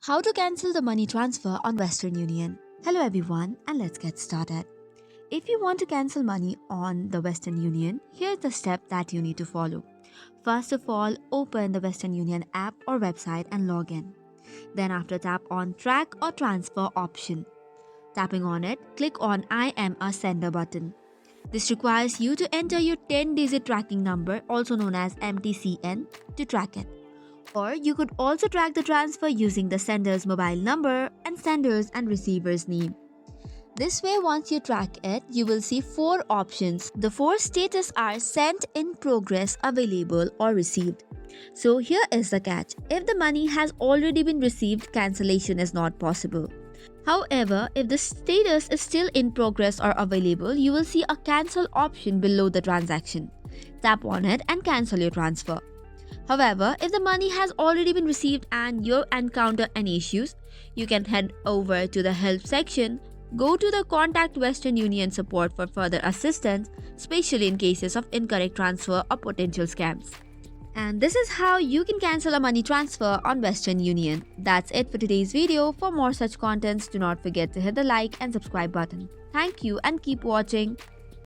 How to cancel the money transfer on Western Union. Hello everyone, and let's get started. If you want to cancel money on the Western Union, here's the step that you need to follow. First of all, open the Western Union app or website and log in. Then after, tap on track or transfer option. Tapping on it, click on I am a sender button. This requires you to enter your 10-digit tracking number, also known as MTCN, to track it. Or you could also track the transfer using the sender's mobile number and sender's and receiver's name. This way, once you track it, you will see 4 options. The 4 status are sent, in progress, available, or received. So here is the catch. If the money has already been received, cancellation is not possible. However, if the status is still in progress or available, you will see a cancel option below the transaction. Tap on it and cancel your transfer. However, if the money has already been received and you encounter any issues, you can head over to the help section, go to the Contact Western Union support for further assistance, especially in cases of incorrect transfer or potential scams. And this is how you can cancel a money transfer on Western Union. That's it for today's video. For more such contents, do not forget to hit the like and subscribe button. Thank you and keep watching.